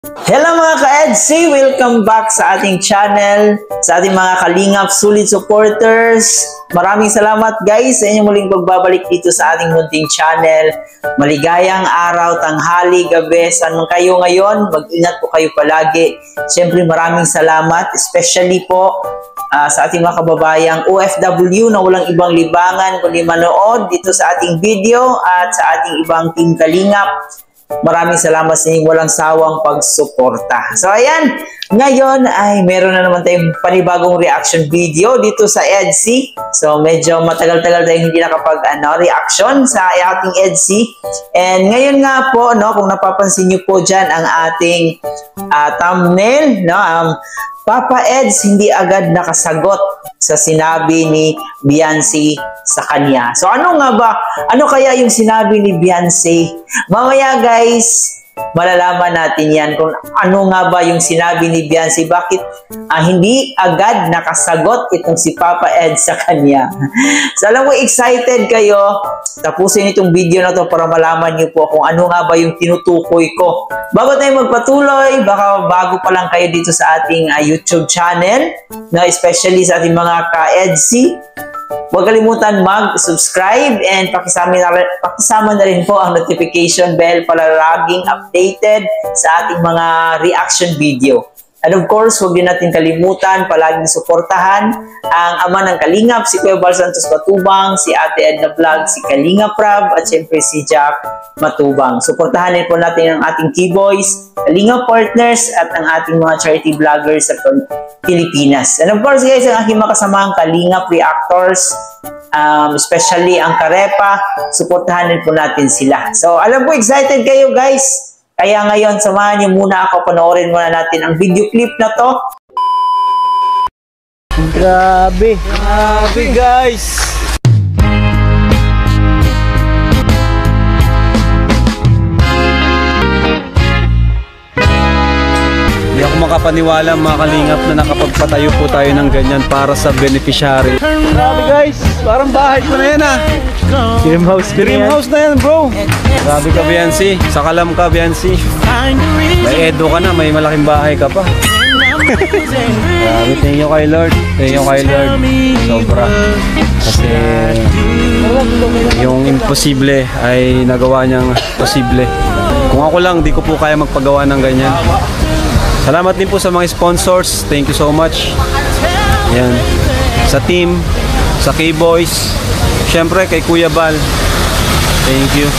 Hello mga ka-EDC! Welcome back sa ating channel, sa ating mga kalingap, sulit supporters. Maraming salamat guys sa inyong muling pagbabalik dito sa ating munting channel. Maligayang araw, tanghali, gabi, saan man kayo ngayon, mag-ingat po kayo palagi. Siyempre maraming salamat, especially po sa ating mga kababayang OFW na walang ibang libangan kundi manood dito sa ating video at sa ating ibang team kalingap. Maraming salamat sa inyong walang sawang pagsuporta. So ayan, ngayon ay meron na naman tayong panibagong reaction video dito sa EDC. So medyo matagal-tagal tayong hindi reaction sa ating EDC. And ngayon nga po, kung napapansin niyo po dyan ang ating thumbnail, Papa Eds hindi agad nakasagot sa sinabi ni Beyonce sa kanya. So ano nga ba? Ano kaya yung sinabi ni Beyonce? Mamaya guys, malalaman natin yan kung ano nga ba yung sinabi ni Beyonce. Bakit hindi agad nakasagot itong si Papa Eds sa kanya? So alam ko excited kayo. Tapusin itong video na to para malaman niyo po kung ano nga ba yung tinutukoy ko. Bago tayo magpatuloy, baka bago pa lang kayo dito sa ating YouTube channel, especially sa ating mga ka-EDC, huwag kalimutan mag-subscribe and pakisama na rin po ang notification bell para laging updated sa ating mga reaction video. And of course, huwag din natin kalimutan palaging suportahan ang ama ng Kalingap, si Kuya Bal Santos Matubang, si Ate Edna Vlog, si Kalingap Rab, at syempre si Jack Matubang. Suportahan din po natin ang ating K-Boys, Kalingap Partners, at ang ating mga charity vloggers sa Pilipinas. And of course guys, ang aking makasamaang Kalingap Reactors, especially ang Karepa, suportahan din po natin sila. So alam ko excited kayo guys. Kaya ngayon, samahan niyo muna ako, panoorin muna natin ang video clip na to. Grabe guys! Hindi ako makapaniwala mga kalingap na nakapagpatayo po tayo ng ganyan para sa beneficiary. Grabe guys! Parang bahay ko na yan Dream house na yan bro! Grabe ka Beyonce, sakalam ka Beyonce. May Edo ka na, may malaking bahay ka pa. Grabe, thank you kay Lord. Thank you kay Lord. Sobra. Kasi yung imposible ay nagawa niyang posible. Kung ako lang, di ko po kaya magpagawa ng ganyan. Salamat din po sa mga sponsors. Thank you so much. Yan. Sa team, sa K-Boys, syempre kay Kuya Bal. Thank you.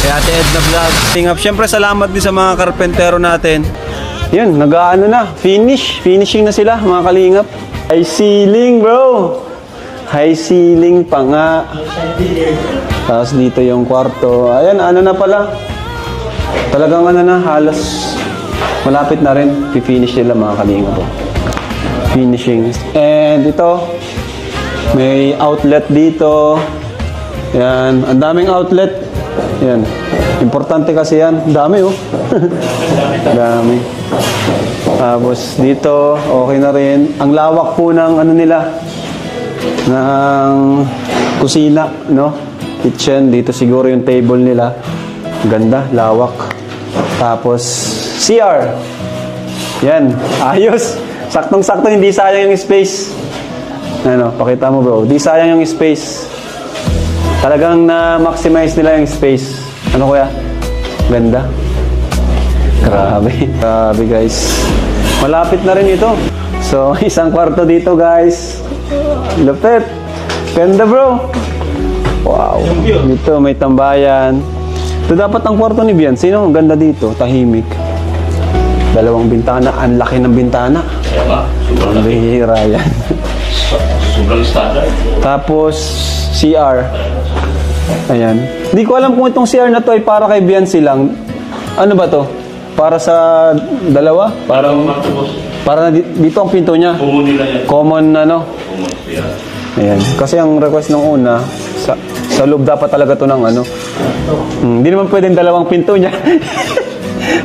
Kay Ate Edna Vlog. Siyempre salamat din sa mga karpentero natin. Yan, nag-aano na. Finishing na sila mga kalingap. High ceiling bro. High ceiling pa nga. Tapos dito yung kwarto. Ayan, ano na pala. Talagang ano na, halos malapit na rin. Finish nila mga kalingap. Finishing. And ito, may outlet dito. Yan, ang daming outlet. Yan. Importante kasi yan. Dami Dami. Tapos dito, okay na rin. Ang lawak po ng ano nila, ng kusina, kitchen. Dito siguro yung table nila. Ganda, lawak. Tapos CR. Yan, ayos. Saktong-sakto, hindi sayang yung space. Pakita mo bro. Hindi sayang yung space. Talagang na-maximize nila yung space. Ano kuya? Ganda. Grabe. Grabe guys. Malapit na rin ito. So, isang kwarto dito guys. Lupit. Ganda bro. Wow. Dito may tambayan. Ito dapat ang kwarto ni Beyonce. Ang ganda dito. Tahimik. Dalawang bintana. Ang laki ng bintana. Ang bihira yan. Sobrang standard. Tapos, CR. Ayan. Hindi ko alam kung itong CR na to ay para kay Beyonce lang. Ano ba to? Para sa dalawa? Para dito ang pinto niya. Common nila yan. Common Common siya. Ayan. Kasi ang request ng una, sa loob dapat talaga to ng Hindi naman pwedeng dalawang pinto niya.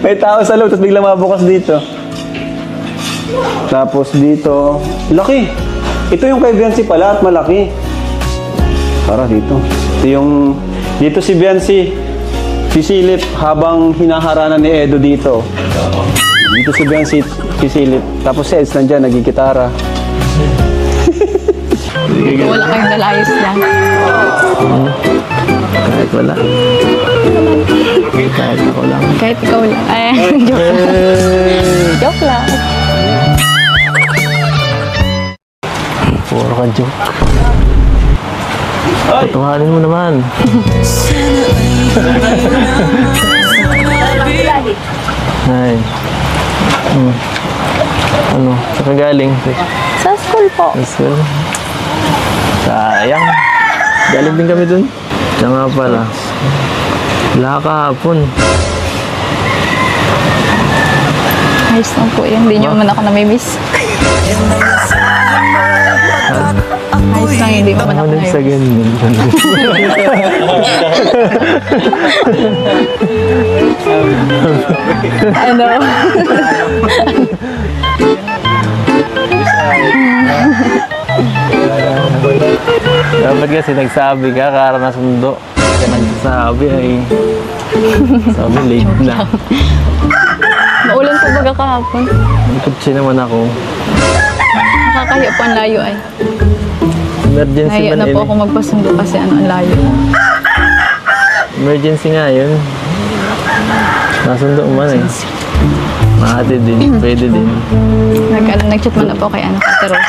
May tao sa loob, tapos biglang mabukas dito. Tapos dito, laki. Ito yung kay Beyonce pala at malaki. Para dito. Dito si Beyonce sisilip habang hinaharana ni Edo dito. Dito si Beyonce sisilip. Tapos si Eds nandyan, nagigitara. Wala kayong nalayos lang. Kahit wala. Kahit ako lang. Kahit ikaw lang. Ay, joke lang. Joke lang. Puro ka joke. Patuhanin mo naman. Ay. Ano? Saan ka galing? Sa school po. School. Sayang. Galing din kami dun. Siya nga pala. Wala kahapon. Ayos lang po yun. Hindi nyo naman ako namimiss. Ayos lang, hindi naman ako Ano sa namimiss. ganyan? Ano? Dapat kasi nagsabi ka, kara na sundo. Kaya nagsasabi ay... Sabi late na. Maulan po baga kahapon. Kutsi naman ako. Nakakahiya po ang layo ay. Emergency Nahiya man na po yun. ako magpasundo kasi ano ang layo. Emergency nga yun. Nasundo man eh. Mahati din, pwede din. Nag-chat man na po kay Ate Rosa.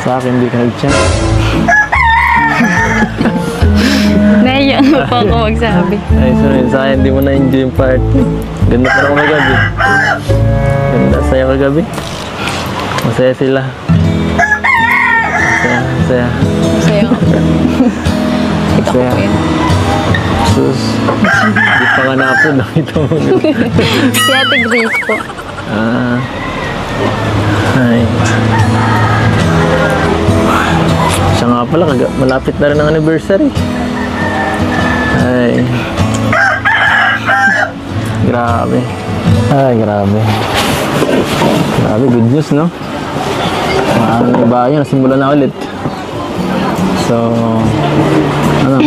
Sa akin, di ka nag-chat. Nahiya na po ako magsabi. Ay, sorry, sa akin, di mo na-enjoy yung part. Ganda pa rin kagabi. Ganda, saya kagabi. Masaya sila. Masaya. Masaya nga po. Kita ko po yun. Sus. Di pa ka na-upload, nakita mo. Si Ate Grace po. Ah. Ay. Siya nga pala, malapit na rin ang anniversary. Ay. Grabe. Ay, grabe. Grabe, good news, no? Ang iba yun, nasimula na ulit. So, ano?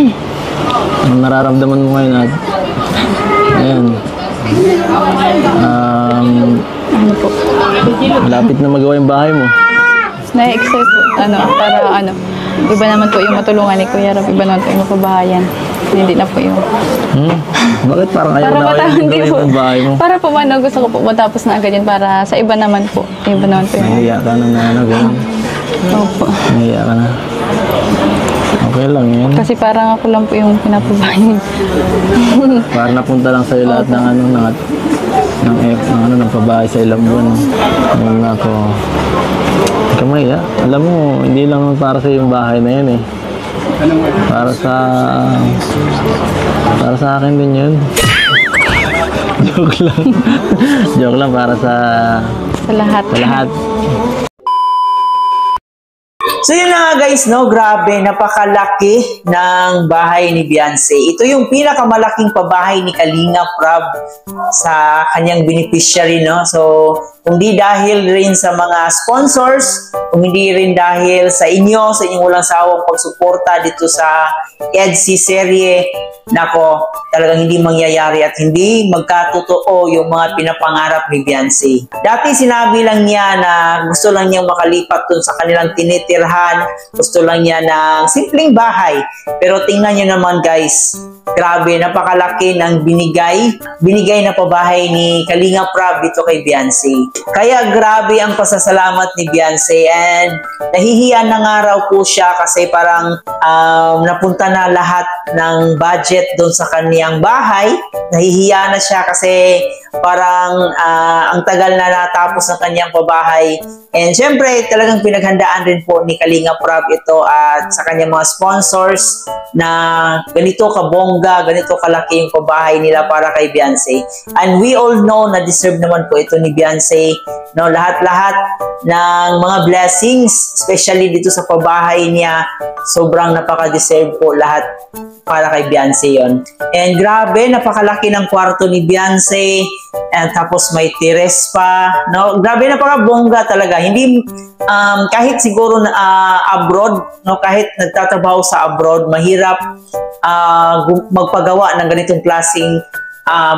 Anong nararamdaman mo ngayon at ayan. Ano po? Malapit na magawa yung bahay mo. Na-excite po. Ano, para ano. Iba naman po yung matulungan ni Kuya Rob. Iba naman po yung mapabahayan. Hindi na po yung... Bakit parang ayaw Para na kayo matapos gawin yung bahay mo? Para po ano, gusto ko po matapos na agad yun. Para sa iba naman po. Iba naman po yung... Nahiya ka na ano, gano'n. Opo. Nahiya ka na. Okay lang yun. Kasi parang ako lang po yung pinapabahayan. Para napunta lang sa'yo lahat ng ano, ng pabahay sa ilang buwan. Ngayon nga ako, kamay alam mo, hindi lang naman para sa yung bahay na yan eh. Para sa akin din yun. Joke lang. Joke lang para sa Sa lahat. So yun na nga guys, no, grabe, napakalaki ng bahay ni Beyonce. Ito yung pinakamalaking pabahay ni Kalingap Rob sa kanyang beneficiary, no. So kung di dahil rin sa mga sponsors, kung hindi rin dahil sa inyong walang sawang pagsuporta dito sa EDC serye, nako, talagang hindi mangyayari at hindi magkatotoo yung mga pinapangarap ni Beyonce. Dati sinabi lang niya na gusto lang niyang makalipat dun sa kanilang tinitirhan, gusto lang niya ng simpleng bahay. Pero tingnan niyo naman guys, grabe, napakalaki ng binigay na pabahay ni Kalingap Rob dito kay Beyonce. Kaya grabe ang pasasalamat ni Beyonce and nahihiya na nga raw po siya kasi parang napunta na lahat ng budget doon sa kaniyang bahay. Nahihiya na siya kasi parang ang tagal na natapos ng kaniyang pabahay. And syempre, talagang pinaghandaan rin po ni Kalingap Rob ito at sa kanyang mga sponsors na ganito kabongga, ganito kalaki yung pabahay nila para kay Beyonce. And we all know na deserve naman po ito ni Beyonce. No, lahat-lahat ng mga blessings, especially dito sa pabahay niya, sobrang napaka-deserve po lahat para kay Beyonce yon. And grabe, napakalaki ng kwarto ni Beyonce. And tapos may terrace pa. No, grabe, napaka-bongga talaga. Hindi kahit siguro na abroad, no, kahit nagtatrabaho sa abroad, mahirap magpagawa ng ganitong klaseng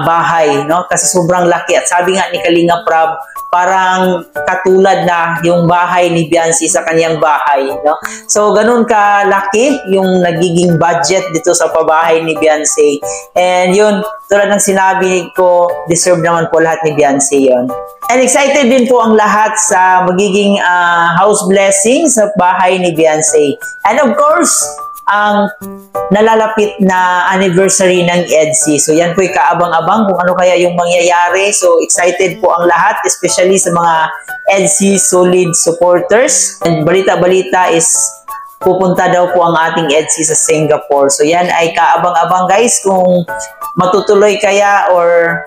bahay, no? Kasi sobrang laki at sabi nga ni Kalinga Prab, parang katulad na yung bahay ni Biancy sa kanyang bahay, no? So ganun kalaki yung nagiging budget dito sa pabahay ni Biancy. And yun, tulad ng sinabi ko, deserve naman po lahat ni Biancy yun. And excited din po ang lahat sa magiging house blessing sa bahay ni Biancy. And of course, ang nalalapit na anniversary ng EDC. So yan po'y kaabang-abang kung ano kaya yung mangyayari. So excited po ang lahat, especially sa mga EDC solid supporters. And balita-balita is pupunta daw po ang ating EDC sa Singapore. So yan ay kaabang-abang guys kung matutuloy kaya or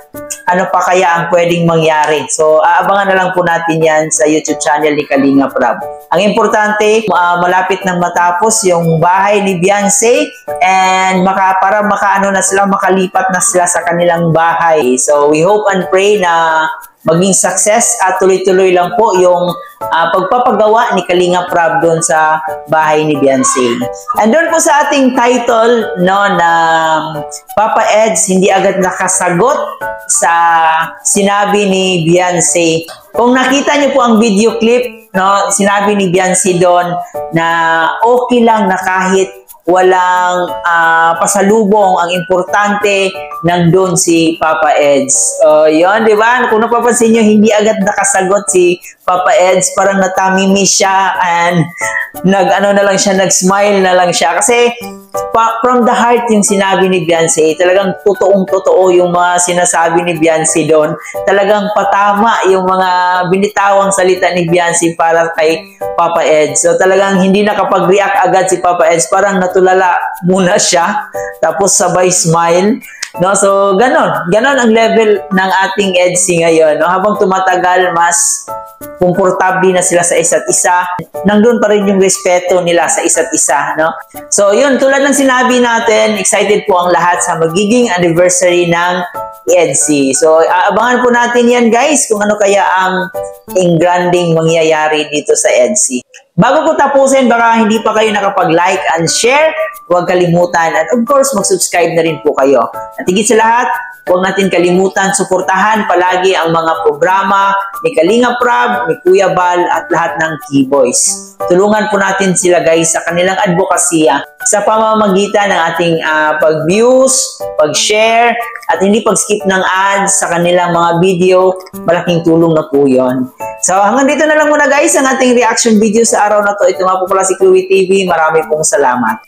ano pa kaya ang pwedeng mangyari. So aabangan na lang po natin yan sa YouTube channel ni Kalinga Prab. Ang importante, malapit nang matapos yung bahay ni Biancy and para makaano na sila, makalipat na sila sa kanilang bahay. So we hope and pray na maging success at tuloy-tuloy lang po yung pagpapagawa ni Kalinga Prab doon sa bahay ni Biancy. And doon po sa ating title, no, na Papa Eds hindi agad nakasagot sa sinabi ni Biancy. Kung nakita niyo po ang video clip, no, sinabi ni Biancy doon na okay lang na kahit walang pasalubong, ang importante nandun si Papa Eds. Yun, di ba? Kung napapansin nyo, hindi agad nakasagot si Papa Eds. Parang natamimi siya and nag-smile na lang siya. Kasi from the heart yung sinabi ni Biancy. Talagang totoong-totoo yung mga sinasabi ni Biancy doon. Talagang patama yung mga binitawang salita ni Biancy para kay Papa Eds. So talagang hindi nakapag-react agad si Papa Eds. Parang natulala muna siya. Tapos sabay smile. No, so ganon ang level ng ating EDC ngayon, no? Habang tumatagal, mas komportable na sila sa isa't isa. Nandun pa rin yung respeto nila sa isa't isa, no? So yun, tulad ng sinabi natin, excited po ang lahat sa magiging anniversary ng EDC. So aabangan po natin yan guys, kung ano kaya ang engranding mangyayari dito sa EDC. Bago ko tapusin, baka hindi pa kayo nakapag-like and share, huwag kalimutan. And of course, mag-subscribe na rin po kayo. At higit sa lahat, huwag natin kalimutan, suportahan palagi ang mga programa ni Kalinga Prab, ni Kuya Bal, at lahat ng K-Boys. Tulungan po natin sila guys sa kanilang advokasya sa pamamagitan ng ating pag-views, pag-share, at hindi pag-skip ng ads sa kanilang mga video. Malaking tulong na po yun. So hanggang dito na lang muna guys ang ating reaction video sa araw na to. Ito nga po pala si Chloe TV. Marami pong salamat.